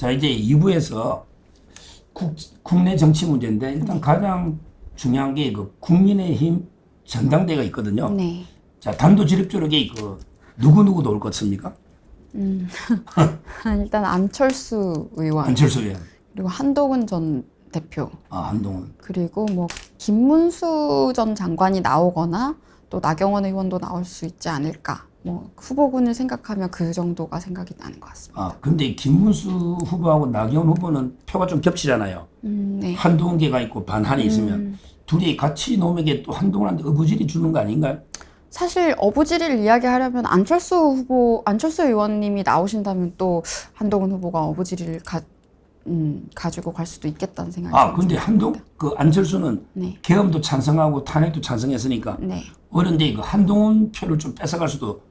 자, 이제 2부에서 국내 정치 문제인데 일단 가장 중요한 게 그 국민의힘 전당대회가 있거든요. 네. 자, 단도직입적으로 그 누구 나올 것 같습니까? 일단 안철수 의원, 안철수 의원. 그리고 한동훈 전 대표, 한동훈. 그리고 뭐 김문수 전 장관이 나오거나 또 나경원 의원도 나올 수 있지 않을까. 뭐 후보군을 생각하면 그 정도가 생각이 나는 것 같습니다. 근데 김문수 후보하고 나경원 후보는 표가 좀 겹치잖아요. 네. 한동훈계가 있고 반환이 있으면 둘이 같이 놓으면 이게 또 한동훈한테 어부질이 주는 거 아닌가요? 사실 어부지리를 이야기하려면 안철수 의원님이 나오신다면 또 한동훈 후보가 어부지리를 가지고 갈 수도 있겠다는 생각이 듭니다. 근데 안철수는 네. 계엄도 찬성하고 탄핵도 찬성했으니까 네. 그런데 그 한동훈 표를 좀 뺏어갈 수도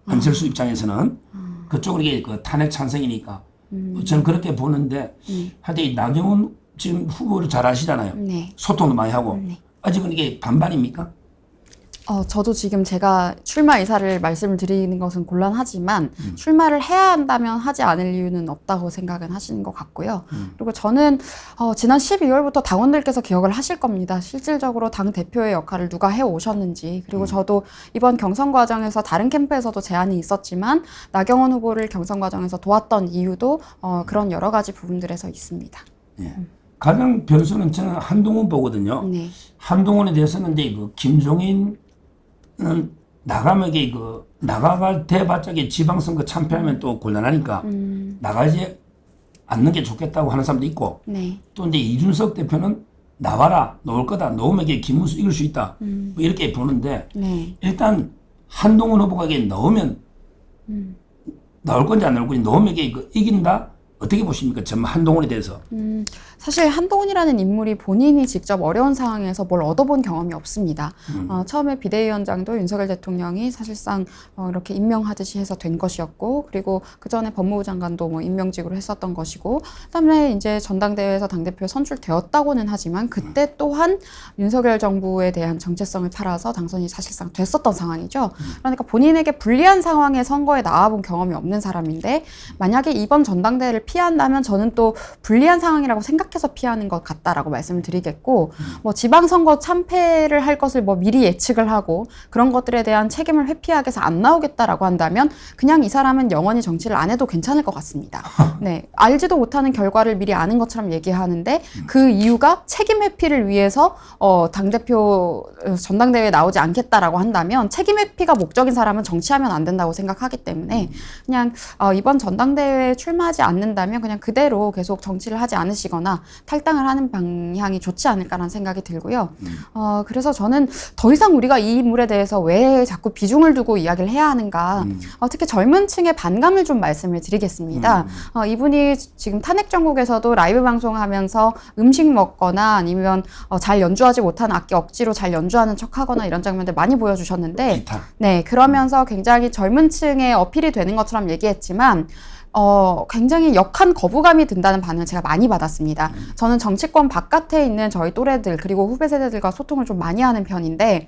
안철수 입장에서는 그쪽으로 이게 그 탄핵 찬성이니까 저는 그렇게 보는데 하여튼 이 나경원 지금 후보를 잘 아시잖아요. 네. 소통도 많이 하고 네. 아직은 이게 반반입니까? 저도 지금 제가 출마 의사를 말씀을 드리는 것은 곤란하지만 출마를 해야 한다면 하지 않을 이유는 없다고 생각은 하시는 것 같고요. 그리고 저는 지난 12월부터 당원들께서 기억을 하실 겁니다. 실질적으로 당 대표의 역할을 누가 해오셨는지. 그리고 저도 이번 경선 과정에서 다른 캠프에서도 제안이 있었지만 나경원 후보를 경선 과정에서 도왔던 이유도 그런 여러 가지 부분들에서 있습니다. 예. 가장 변수는 저는 한동훈 보거든요. 네. 한동훈에 대해서는 이제 그 김종인은 나가면 나가가 대봤자 지방선거 참패하면 또 곤란하니까 나가지 않는 게 좋겠다고 하는 사람도 있고 네. 또 이제 이준석 대표는 나와라, 놓을 거다, 놓으면 김문수 이길 수 있다 뭐 이렇게 보는데 네. 일단 한동훈 후보가 넣으면 나올 건지 안 나올 건지 넣으면 이긴다. 어떻게 보십니까? 정말 한동훈에 대해서. 사실 한동훈이라는 인물이 본인이 직접 어려운 상황에서 뭘 얻어본 경험이 없습니다. 처음에 비대위원장도 윤석열 대통령이 사실상 이렇게 임명하듯이 해서 된 것이었고, 그리고 그 전에 법무부 장관도 뭐 임명직으로 했었던 것이고, 그다음에 이제 전당대회에서 당대표에 선출되었다고는 하지만 그때 또한 윤석열 정부에 대한 정체성을 팔아서 당선이 사실상 됐었던 상황이죠. 그러니까 본인에게 불리한 상황에 선거에 나와본 경험이 없는 사람인데, 만약에 이번 전당대회를 피한다면 저는 또 불리한 상황이라고 생각해서 피하는 것 같다라고 말씀을 드리겠고, 뭐 지방선거 참패를 할 것을 뭐 미리 예측을 하고 그런 것들에 대한 책임을 회피하기 위해서 안 나오겠다라고 한다면 그냥 이 사람은 영원히 정치를 안 해도 괜찮을 것 같습니다. 네, 알지도 못하는 결과를 미리 아는 것처럼 얘기하는데 그 이유가 책임 회피를 위해서 당대표 전당대회에 나오지 않겠다라고 한다면 책임 회피가 목적인 사람은 정치하면 안 된다고 생각하기 때문에 그냥 이번 전당대회에 출마하지 않는다면 그냥 그대로 계속 정치를 하지 않으시거나 탈당을 하는 방향이 좋지 않을까라는 생각이 들고요. 그래서 저는 더 이상 우리가 이 인물에 대해서 왜 자꾸 비중을 두고 이야기를 해야 하는가, 특히 젊은 층의 반감을 좀 말씀을 드리겠습니다. 이분이 지금 탄핵 정국에서도 라이브 방송하면서 음식 먹거나 아니면 잘 연주하지 못한 악기 억지로 잘 연주하는 척하거나 이런 장면들 많이 보여주셨는데, 네, 그러면서 굉장히 젊은 층에 어필이 되는 것처럼 얘기했지만 굉장히 역한 거부감이 든다는 반응을 제가 많이 받았습니다. 저는 정치권 바깥에 있는 저희 또래들 그리고 후배 세대들과 소통을 좀 많이 하는 편인데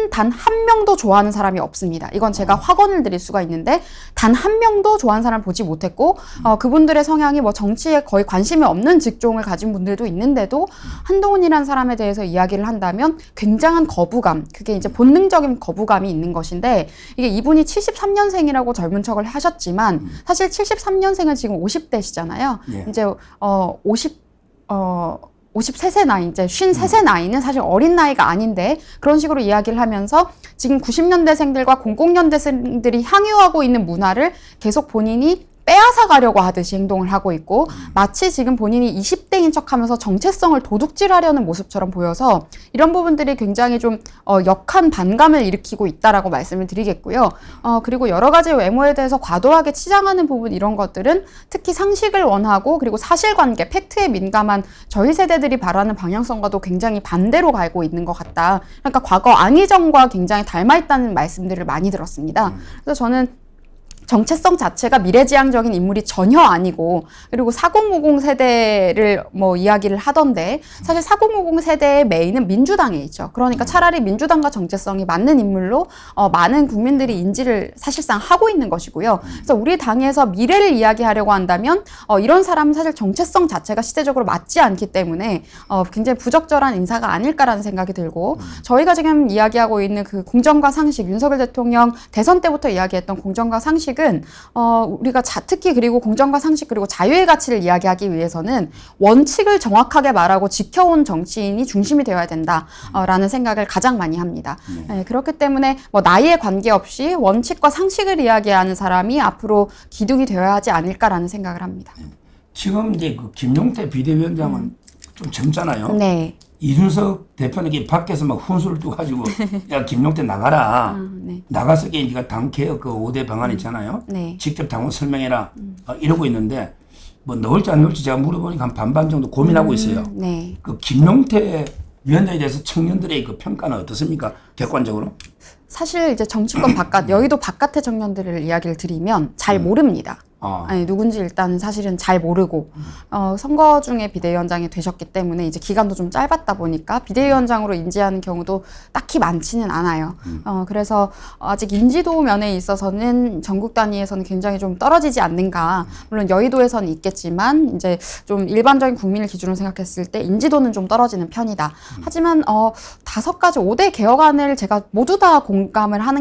단 한 명도 좋아하는 사람이 없습니다. 이건 제가 확언을 드릴 수가 있는데 단 한 명도 좋아하는 사람 보지 못했고 그분들의 성향이 뭐 정치에 거의 관심이 없는 직종을 가진 분들도 있는데도 한동훈이라는 사람에 대해서 이야기를 한다면 굉장한 거부감, 그게 이제 본능적인 거부감이 있는 것인데, 이게 이분이 73년생이라고 젊은 척을 하셨지만 사실 73년생은 지금 50대시잖아요. 예. 이제 53세 나이, 이제 53세 나이는 사실 어린 나이가 아닌데 그런 식으로 이야기를 하면서 지금 90년대생들과 00년대생들이 향유하고 있는 문화를 계속 본인이 빼앗아 가려고 하듯이 행동을 하고 있고, 마치 지금 본인이 20대인 척하면서 정체성을 도둑질하려는 모습처럼 보여서 이런 부분들이 굉장히 좀 역한 반감을 일으키고 있다라고 말씀을 드리겠고요. 그리고 여러 가지 외모에 대해서 과도하게 치장하는 부분, 이런 것들은 특히 상식을 원하고 그리고 사실관계, 팩트에 민감한 저희 세대들이 바라는 방향성과도 굉장히 반대로 가고 있는 것 같다. 그러니까 과거 안희정과 굉장히 닮아 있다는 말씀들을 많이 들었습니다. 그래서 저는 정체성 자체가 미래지향적인 인물이 전혀 아니고, 그리고 4050 세대를 뭐 이야기를 하던데 사실 4050 세대의 메인은 민주당에 있죠. 그러니까 차라리 민주당과 정체성이 맞는 인물로 많은 국민들이 인지를 사실상 하고 있는 것이고요. 그래서 우리 당에서 미래를 이야기하려고 한다면 이런 사람은 사실 정체성 자체가 시대적으로 맞지 않기 때문에 굉장히 부적절한 인사가 아닐까라는 생각이 들고, 저희가 지금 이야기하고 있는 그 공정과 상식, 윤석열 대통령 대선 때부터 이야기했던 공정과 상식은 우리가 특히 그리고 공정과 상식 그리고 자유의 가치를 이야기하기 위해서는 원칙을 정확하게 말하고 지켜온 정치인이 중심이 되어야 된다라는 생각을 가장 많이 합니다. 네, 그렇기 때문에 뭐 나이에 관계없이 원칙과 상식을 이야기하는 사람이 앞으로 기둥이 되어야 하지 않을까라는 생각을 합니다. 지금 이제 그 김용태 비대위원장은 좀 젊잖아요. 네. 이준석 대표는 이게 밖에서 막 훈수를 뚜가지고 야 김용태 나가라. 네. 나가서 네가 당 개혁 그 5대 방안 있잖아요. 네. 직접 당원 설명해라. 이러고 있는데 뭐 넣을지 안 넣을지 제가 물어보니까 한 반반 정도 고민하고 있어요. 네. 그 김용태 위원장에 대해서 청년들의 그 평가는 어떻습니까? 객관적으로? 사실 이제 정치권 바깥, 여의도 바깥의 청년들을 이야기를 드리면 잘 모릅니다. 아니, 누군지 일단 사실은 잘 모르고 선거 중에 비대위원장이 되셨기 때문에 이제 기간도 좀 짧았다 보니까 비대위원장으로 인지하는 경우도 딱히 많지는 않아요. 그래서 아직 인지도 면에 있어서는 전국 단위에서는 굉장히 좀 떨어지지 않는가. 물론 여의도에서는 있겠지만 이제 좀 일반적인 국민을 기준으로 생각했을 때 인지도는 좀 떨어지는 편이다. 하지만 5가지 5대 개혁안을 제가 모두 다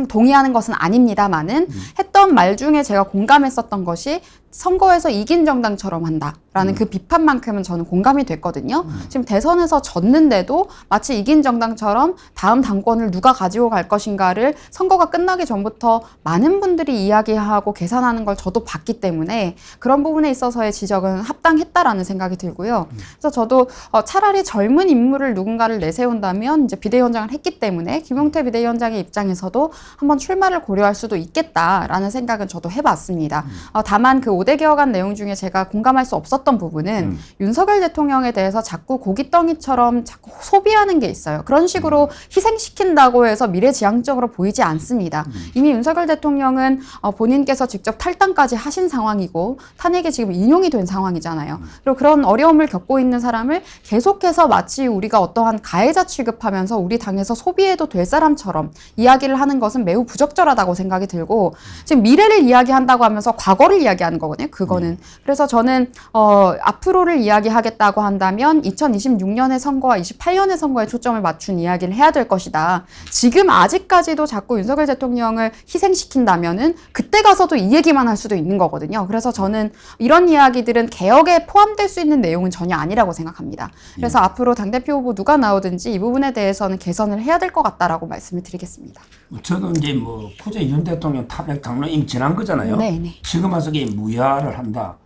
동의하는 것은 아닙니다만은 했던 말 중에 제가 공감했었던 것이 선거에서 이긴 정당처럼 한다라는 그 비판만큼은 저는 공감이 됐거든요. 지금 대선에서 졌는데도 마치 이긴 정당처럼 다음 당권을 누가 가지고 갈 것인가를 선거가 끝나기 전부터 많은 분들이 이야기하고 계산하는 걸 저도 봤기 때문에 그런 부분에 있어서의 지적은 합당했다라는 생각이 들고요. 그래서 저도 차라리 젊은 인물을 누군가를 내세운다면 이제 비대위원장을 했기 때문에 김용태 비대위원장의 입장에서도 한번 출마를 고려할 수도 있겠다라는 생각은 저도 해봤습니다. 다만 그 5대 개혁안 내용 중에 제가 공감할 수 없었던 부분은 윤석열 대통령에 대해서 자꾸 고깃덩이처럼 자꾸 소비하는 게 있어요. 그런 식으로 희생시킨다고 해서 미래지향적으로 보이지 않습니다. 이미 윤석열 대통령은 본인께서 직접 탈당까지 하신 상황이고 탄핵에 지금 인용이 된 상황이잖아요. 그리고 그런 어려움을 겪고 있는 사람을 계속해서 마치 우리가 어떠한 가해자 취급하면서 우리 당에서 소비해도 될 사람처럼 이야기를 하는 것은 매우 부적절하다고 생각이 들고, 지금 미래를 이야기한다고 하면서 과거를 이야기하는 거거든요. 그거는. 그래서 저는 앞으로를 이야기하겠다고 한다면 2026년의 선거와 28년의 선거에 초점을 맞춘 이야기를 해야 될 것이다. 지금 아직까지도 자꾸 윤석열 대통령을 희생시킨다면은 그때 가서도 이 얘기만 할 수도 있는 거거든요. 그래서 저는 이런 이야기들은 개혁에 포함될 수 있는 내용은 전혀 아니라고 생각합니다. 그래서 앞으로 당대표 후보 누가 나오든지 이 부분에 대해서는 개선을 해야 될 것 같다라고 말씀을 드리겠습니다. 저도 이제 뭐 쿠제 윤 대통령 탄핵 당론 이미 지난 거잖아요. 네네. 지금 와서 이게 무야를 한다.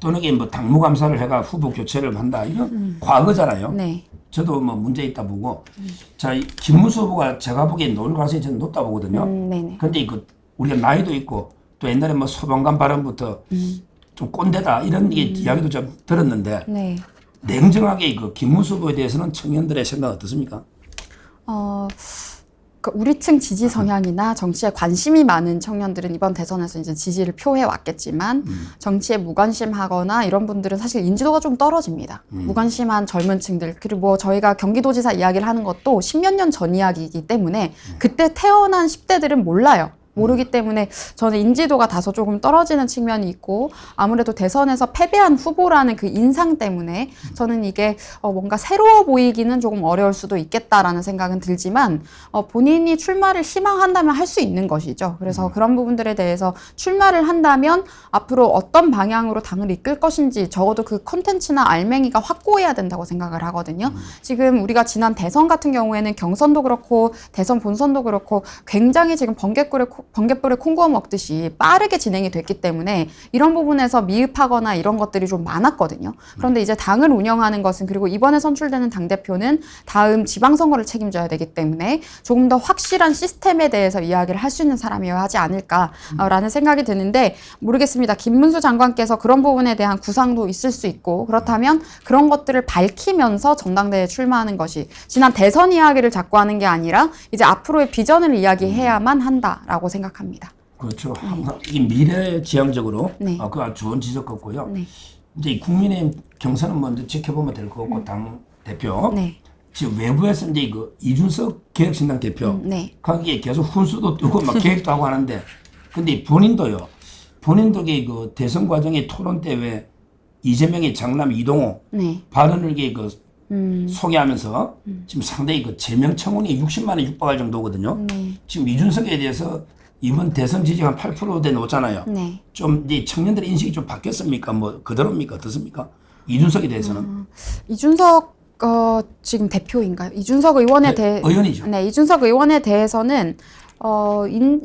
또는 이게 뭐 당무감사를 해가 후보 교체를 한다. 이런 과거잖아요. 네. 저도 뭐 문제 있다 보고. 자, 김문수 후보가 제가 보기엔 놓을 가능성이 저는 높다 보거든요. 네네. 근데 우리가 나이도 있고 또 옛날에 뭐 소방관 발언부터 좀 꼰대다 이런 이야기도 좀 들었는데 네. 냉정하게 그 김문수 후보에 대해서는 청년들의 생각 어떻습니까? 우리층 지지 성향이나 정치에 관심이 많은 청년들은 이번 대선에서 이제 지지를 표해 왔겠지만 정치에 무관심하거나 이런 분들은 사실 인지도가 좀 떨어집니다. 무관심한 젊은 층들, 그리고 뭐 저희가 경기도지사 이야기를 하는 것도 10몇 년 전 이야기이기 때문에 그때 태어난 10대들은 몰라요. 모르기 때문에 저는 인지도가 다소 조금 떨어지는 측면이 있고, 아무래도 대선에서 패배한 후보라는 그 인상 때문에 저는 이게 뭔가 새로워 보이기는 조금 어려울 수도 있겠다라는 생각은 들지만 본인이 출마를 희망한다면 할 수 있는 것이죠. 그래서 그런 부분들에 대해서 출마를 한다면 앞으로 어떤 방향으로 당을 이끌 것인지 적어도 그 컨텐츠나 알맹이가 확고해야 된다고 생각을 하거든요. 지금 우리가 지난 대선 같은 경우에는 경선도 그렇고 대선 본선도 그렇고 굉장히 지금 번갯불에 콩구워 먹듯이 빠르게 진행이 됐기 때문에 이런 부분에서 미흡하거나 이런 것들이 좀 많았거든요. 그런데 이제 당을 운영하는 것은, 그리고 이번에 선출되는 당대표는 다음 지방선거를 책임져야 되기 때문에 조금 더 확실한 시스템에 대해서 이야기를 할 수 있는 사람이어야 하지 않을까라는 생각이 드는데, 모르겠습니다. 김문수 장관께서 그런 부분에 대한 구상도 있을 수 있고, 그렇다면 그런 것들을 밝히면서 전당대회에 출마하는 것이, 지난 대선 이야기를 자꾸 하는 게 아니라 이제 앞으로의 비전을 이야기해야만 한다라고 생각합니다. 그렇죠. 항상 이 미래지향적으로 네. 그 아주 좋은 지적 같고요. 네. 이제 이 국민의힘 경선은 먼저 지켜보면 될 것 같고 당 대표 네. 지금 외부에서 이제 그 이준석 개혁신당 대표 네. 거기에 계속 훈수도 뜨고 막 계획도 하고 하는데 근데 본인도 그 대선 과정의 토론 때 왜 이재명의 장남 이동호 네. 발언을 소개하면서 지금 상당히 그 제명 청원이 60만 원 육박할 정도거든요. 네. 지금 이준석에 대해서 이번 대선 지지가 한 8%대 놓잖아요. 네. 좀 이제 청년들의 인식이 좀 바뀌었습니까? 뭐 그대로입니까? 어떻습니까? 이준석에 대해서는 이준석 지금 대표인가요? 이준석 의원에 네, 의원이죠. 네, 이준석 의원에 대해서는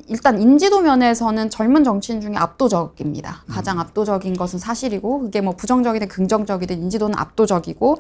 일단 인지도 면에서는 젊은 정치인 중에 압도적입니다. 가장 압도적인 것은 사실이고, 그게 뭐 부정적이든 긍정적이든 인지도는 압도적이고,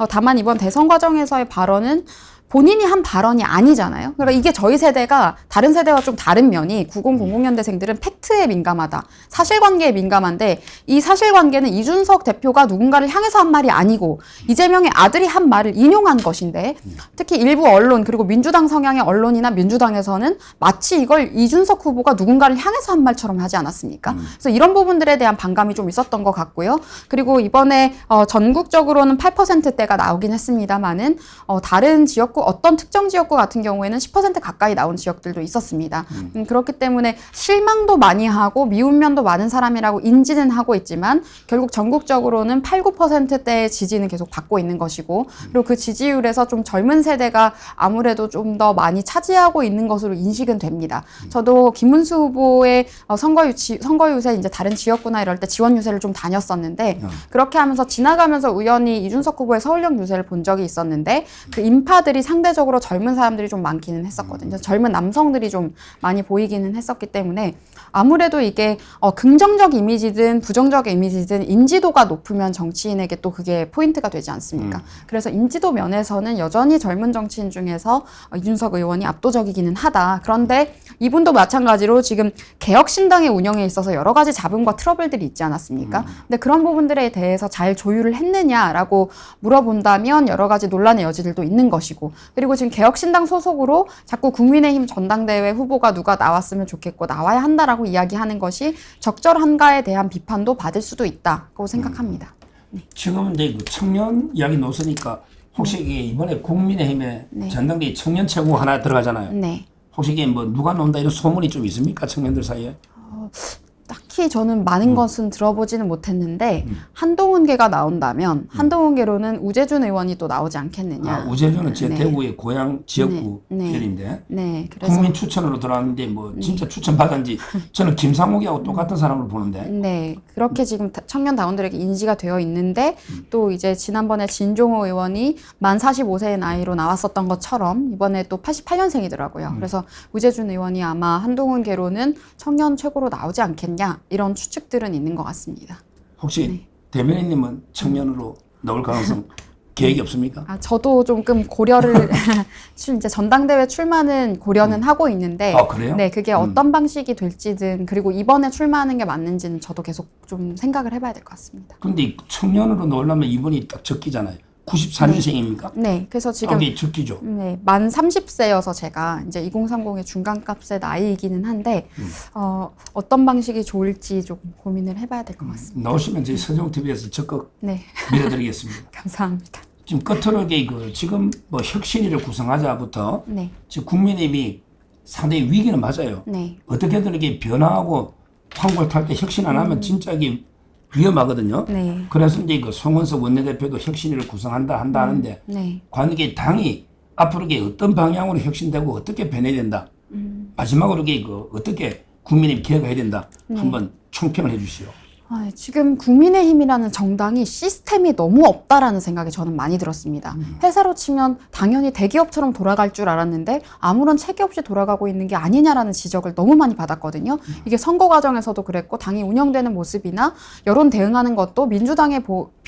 다만 이번 대선 과정에서의 발언은 본인이 한 발언이 아니잖아요. 그러니까 이게 저희 세대가 다른 세대와 좀 다른 면이 9000년대생들은 팩트에 민감하다. 사실관계에 민감한데 이 사실관계는 이준석 대표가 누군가를 향해서 한 말이 아니고 이재명의 아들이 한 말을 인용한 것인데 특히 일부 언론 그리고 민주당 성향의 언론이나 민주당에서는 마치 이걸 이준석 후보가 누군가를 향해서 한 말처럼 하지 않았습니까? 그래서 이런 부분들에 대한 반감이 좀 있었던 것 같고요. 그리고 이번에 전국적으로는 8%대가 나오긴 했습니다만은 다른 지역구 어떤 특정 지역구 같은 경우에는 10% 가까이 나온 지역들도 있었습니다. 그렇기 때문에 실망도 많이 하고 미운 면도 많은 사람이라고 인지는 하고 있지만 결국 전국적으로는 8, 9%대의 지지는 계속 받고 있는 것이고 그리고 그 지지율에서 좀 젊은 세대가 아무래도 좀 더 많이 차지하고 있는 것으로 인식은 됩니다. 저도 김문수 후보의 선거 유세 이제 다른 지역구나 이럴 때 지원 유세를 좀 다녔었는데 그렇게 하면서 지나가면서 우연히 이준석 후보의 서울역 유세를 본 적이 있었는데 그 인파들이 상대적으로 젊은 사람들이 좀 많기는 했었거든요. 젊은 남성들이 좀 많이 보이기는 했었기 때문에 아무래도 이게 긍정적 이미지든 부정적 이미지든 인지도가 높으면 정치인에게 또 그게 포인트가 되지 않습니까? 그래서 인지도 면에서는 여전히 젊은 정치인 중에서 이준석 의원이 압도적이기는 하다. 그런데 이분도 마찬가지로 지금 개혁신당의 운영에 있어서 여러 가지 잡음과 트러블들이 있지 않았습니까? 근데 그런 부분들에 대해서 잘 조율을 했느냐라고 물어본다면 여러 가지 논란의 여지들도 있는 것이고 그리고 지금 개혁신당 소속으로 자꾸 국민의힘 전당대회 후보가 누가 나왔으면 좋겠고 나와야 한다라고 이야기하는 것이 적절한가에 대한 비판도 받을 수도 있다고 생각합니다. 네. 지금은 이제 그 청년 이야기 놓으니까 혹시 이게 이번에 국민의힘에 네. 전당대회 청년 최고 하나 들어가잖아요. 네. 혹시 이게 뭐 누가 논다 이런 소문이 좀 있습니까? 청년들 사이에? 딱히 저는 많은 것은 들어보지는 못했는데 한동훈계가 나온다면 한동훈계로는 우재준 의원이 또 나오지 않겠느냐. 우재준은 제 네. 대구의 고향 지역구 네. 계열인데 네, 그래서 국민 추천으로 들어왔는데 뭐 진짜 추천 받은지 저는 김상욱이하고 똑같은 사람으로 보는데. 네, 그렇게 지금 청년 당원들에게 인지가 되어 있는데 또 이제 지난번에 진종호 의원이 만 45세의 나이로 나왔었던 것처럼 이번에 또 88년생이더라고요. 그래서 우재준 의원이 아마 한동훈계로는 청년 최고로 나오지 않겠냐 이런 추측들은 있는 것 같습니다. 혹시 대변인님은 청년으로 나올 가능성 계획이 없습니까? 저도 조금 고려를 이제 전당대회 출마는 고려는 하고 있는데 그래요? 네, 그게 어떤 방식이 될지든 그리고 이번에 출마하는 게 맞는지는 저도 계속 좀 생각을 해봐야 될 것 같습니다. 근데 청년으로 나오려면 이분이 딱 적기잖아요. 94년생입니까? 네, 그래서 지금 이게 적기죠. 네, 만 30세여서 제가 이제 2030의 중간값의 나이이기는 한데 어떤 방식이 좋을지 조금 고민을 해봐야 될 것 같습니다. 나오시면 저희 서정TV에서 적극 네, 밀어드리겠습니다. 감사합니다. 지금 끝으로 지금 뭐 혁신위를 구성하자부터 네, 지금 국민의힘이 상당히 위기는 맞아요. 네, 어떻게든 이게 변화하고 황골 탈 때 혁신 안 하면 진짜 이게 위험하거든요. 네, 그래서 이제 그 송원석 원내대표도 혁신위를 구성한다 하는데 네. 과연 이게 당이 앞으로 이게 어떤 방향으로 혁신되고 어떻게 변해야 된다. 마지막으로 이게 어떻게 국민의힘 개혁해야 된다. 한번 총평을 해주시오. 지금 국민의힘이라는 정당이 시스템이 너무 없다라는 생각이 저는 많이 들었습니다. 회사로 치면 당연히 대기업처럼 돌아갈 줄 알았는데 아무런 체계 없이 돌아가고 있는 게 아니냐라는 지적을 너무 많이 받았거든요. 이게 선거 과정에서도 그랬고 당이 운영되는 모습이나 여론 대응하는 것도 민주당에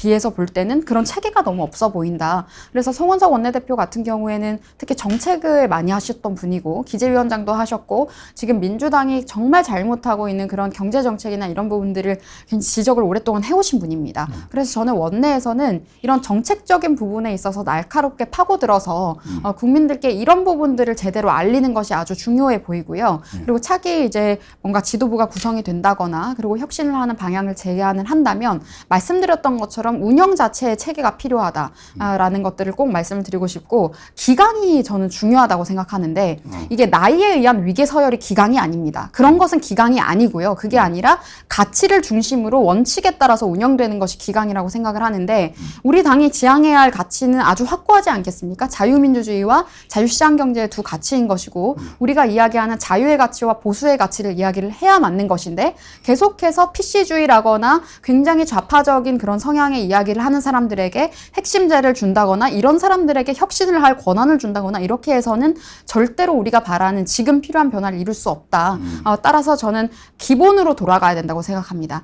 비해서 볼 때는 그런 체계가 너무 없어 보인다. 그래서 송원석 원내대표 같은 경우에는 특히 정책을 많이 하셨던 분이고 기재위원장도 하셨고 지금 민주당이 정말 잘못하고 있는 그런 경제정책이나 이런 부분들을 지적을 오랫동안 해오신 분입니다. 그래서 저는 원내에서는 이런 정책적인 부분에 있어서 날카롭게 파고들어서 국민들께 이런 부분들을 제대로 알리는 것이 아주 중요해 보이고요. 그리고 차기 이제 뭔가 지도부가 구성이 된다거나 그리고 혁신을 하는 방향을 제안을 한다면 말씀드렸던 것처럼 운영 자체의 체계가 필요하다라는 것들을 꼭 말씀을 드리고 싶고 기강이 저는 중요하다고 생각하는데 이게 나이에 의한 위계 서열이 기강이 아닙니다. 그런 것은 기강이 아니고요. 그게 아니라 가치를 중심으로 원칙에 따라서 운영되는 것이 기강이라고 생각을 하는데 우리 당이 지향해야 할 가치는 아주 확고하지 않겠습니까? 자유민주주의와 자유시장 경제의 두 가치인 것이고 우리가 이야기하는 자유의 가치와 보수의 가치를 이야기를 해야 맞는 것인데 계속해서 PC주의라거나 굉장히 좌파적인 그런 성향의 이야기를 하는 사람들에게 핵심제를 준다거나 이런 사람들에게 혁신을 할 권한을 준다거나 이렇게 해서는 절대로 우리가 바라는 지금 필요한 변화를 이룰 수 없다. 따라서 저는 기본으로 돌아가야 된다고 생각합니다.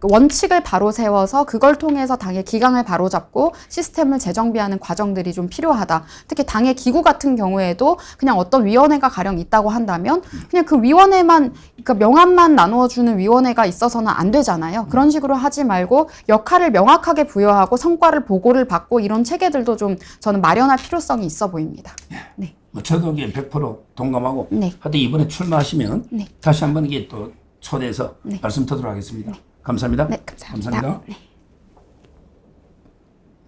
원칙을 바로 세워서 그걸 통해서 당의 기강을 바로잡고 시스템을 재정비하는 과정들이 좀 필요하다. 특히 당의 기구 같은 경우에도 그냥 어떤 위원회가 가령 있다고 한다면 그냥 그 위원회만 그러니까 명함만 나누어주는 위원회가 있어서는 안 되잖아요. 그런 식으로 하지 말고 역할을 명확하게 부여하고 성과를 보고를 받고 이런 체계들도 좀 저는 마련할 필요성이 있어 보입니다. 네. 뭐 저도 이게 100% 동감하고 네. 하여튼 이번에 출마하시면 네. 다시 한번 이게 또 초대해서 네. 말씀 드리도록 하겠습니다. 감사합니다. 네, 감사합니다. 감사합니다. 네.